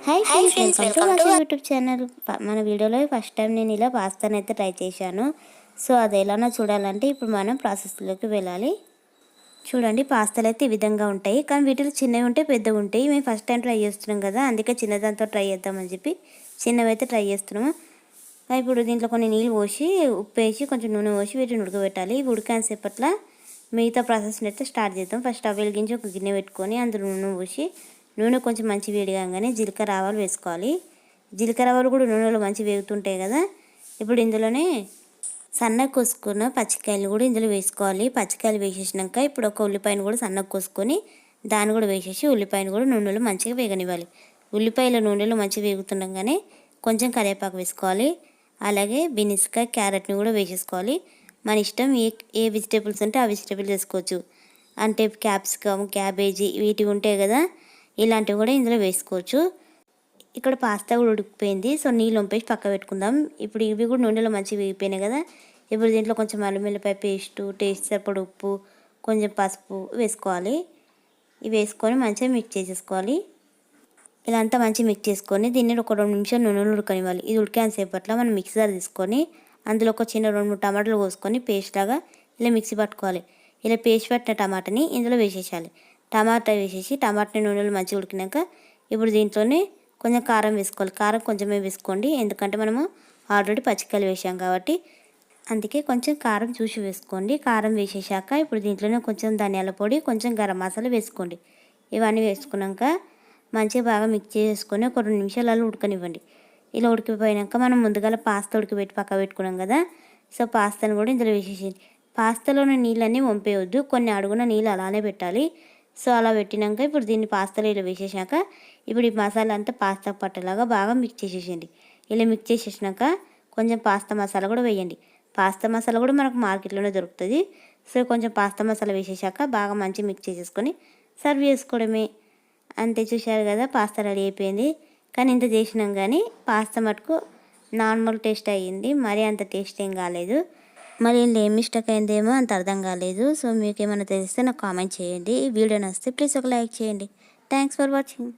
Hi hi friends, friends, welcome to welcome to వాసి YouTube channel. మన వీడియోలో first time నేను ఇలా పాస్తాను అయితే ట్రై చేశాను. సో అది ఎలానో చూడాలంటే ఇప్పుడు మనం ప్రాసెస్లోకి వెళ్ళాలి. చూడండి, పాస్తాలు అయితే ఈ విధంగా ఉంటాయి, కానీ వీటిలో చిన్నవి ఉంటాయి, పెద్దవి ఉంటాయి. మేము ఫస్ట్ టైం ట్రై చేస్తున్నాం కదా, అందుకే చిన్నదాంతో ట్రై చేద్దామని చెప్పి చిన్నవి అయితే ట్రై చేస్తున్నాము. ఇప్పుడు దీంట్లో కొన్ని నీళ్ళు పోసి, ఉప్పు వేసి, కొంచెం నూనె పోసి వీటిని ఉడకబెట్టాలి. ఉడికాని సేపట్లో మిగతా ప్రాసెస్ని అయితే స్టార్ట్ చేద్దాం. ఫస్ట్ స్టవ్ వెలిగించి ఒక గిన్నె పెట్టుకొని అందులో నూనె పోసి, నూనె కొంచెం మంచి వేడిగానే జీలకర్ర ఆవాలు వేసుకోవాలి. జీలకర్ర ఆవాలు కూడా నూనెలో మంచి వేగుతుంటాయి కదా. ఇప్పుడు ఇందులోనే సన్నగా కోసుకున్న పచ్చికాయలు కూడా ఇందులో వేసుకోవాలి. పచ్చికాయలు వేసేసినాక ఇప్పుడు ఒక ఉల్లిపాయను కూడా సన్నగా కోసుకొని దాన్ని కూడా వేసేసి ఉల్లిపాయను కూడా నూనెలో మంచిగా వేగనివ్వాలి. ఉల్లిపాయల నూనెలో మంచిగా వేగుతుండగానే కొంచెం కరివేపాకు వేసుకోవాలి. అలాగే బీన్స్కాయ, క్యారెట్ని కూడా వేసేసుకోవాలి. మన ఇష్టం, ఏ వెజిటేబుల్స్ ఉంటే ఆ వెజిటేబుల్స్ వేసుకోవచ్చు. అంటే క్యాప్సికమ్, క్యాబేజీ వీటివి ఉంటాయి కదా, ఇలాంటివి కూడా ఇందులో వేసుకోవచ్చు. ఇక్కడ పాస్తా కూడా ఉడికిపోయింది. సో నీళ్ళు వంపేసి పక్క పెట్టుకుందాం. ఇప్పుడు ఇవి కూడా నూనెలో మంచిగా వేగిపోయినాయి కదా. ఇప్పుడు దీంట్లో కొంచెం అల్లం వెల్లిపాయ పేస్టు, టేస్ట్ సరిపడ ఉప్పు, కొంచెం పసుపు వేసుకోవాలి. ఇవి వేసుకొని మంచిగా మిక్స్ చేసేసుకోవాలి. ఇలా అంతా మంచిగా మిక్స్ చేసుకొని దీన్ని ఒక 2 నిమిషాలు నూనెలో ఉడకనివ్వాలి. ఇది ఉడికేంత సేపట్లో మనం మిక్సర్ తీసుకొని అందులో ఒక చిన్న 2-3 టమాటాలు కోసుకొని పేస్ట్ లాగా ఇలా మిక్సీ పట్టుకోవాలి. ఇలా పేస్ట్ పట్టిన టమాటాని ఇందులో వేసేసాలి. టమాటా వేసేసి టమాటాని నూనెలో మంచిగా ఉడికినాక ఇప్పుడు దీంట్లోనే కొంచెం కారం వేసుకోవాలి. కారం కొంచెమే వేసుకోండి, ఎందుకంటే మనము ఆల్రెడీ పచ్చికాయలు వేసాం కాబట్టి. అందుకే కొంచెం కారం చూసి వేసుకోండి. కారం వేసేసాక ఇప్పుడు దీంట్లోనే కొంచెం ధనియాల పొడి, కొంచెం గరం మసాలా వేసుకోండి. ఇవన్నీ వేసుకున్నాక మంచిగా బాగా మిక్స్ చేసుకొని ఒక 2 నిమిషాలలో ఉడకనివ్వండి. ఇలా ఉడికిపోయాక మనం ముందుగా పాస్తా ఉడికిపెట్టి పక్క పెట్టుకున్నాం కదా. సో పాస్తాను కూడా ఇందులో వేసేసేయండి. పాస్తాలోని నీళ్ళన్నీ వంపేయొద్దు, కొన్ని అడుగున నీళ్ళు అలానే పెట్టాలి. సో అలా పెట్టినాక ఇప్పుడు దీన్ని పాస్తాలో ఇలా వేసేసాక ఇప్పుడు ఈ మసాలా అంతా పాస్తా పట్టేలాగా బాగా మిక్స్ చేసేసేయండి. ఇలా మిక్స్ చేసేసినాక కొంచెం పాస్తా మసాలా కూడా వేయండి. పాస్తా మసాలా కూడా మనకు మార్కెట్లోనే దొరుకుతుంది. సో కొంచెం పాస్తా మసాలా వేసేసాక బాగా మంచి మిక్స్ చేసేసుకొని సర్వ్ చేసుకోవడమే. అంతే, చూశారు కదా, పాస్తా రెడీ అయిపోయింది. కానీ ఇంత చేసినాం కానీ పాస్తా మటుకు నార్మల్ టేస్ట్ అయ్యింది, మరీ అంత టేస్ట్ ఏం కాలేదు. మరి ఇందులో ఏం మిస్టేక్ అయిందేమో అంత అర్థం కాలేదు. సో మీకు ఏమైనా తెలిస్తే నాకు కామెంట్ చేయండి. ఈ వీడియో నచ్చితే ప్లీజ్ ఒక లైక్ చేయండి. Thanks for watching.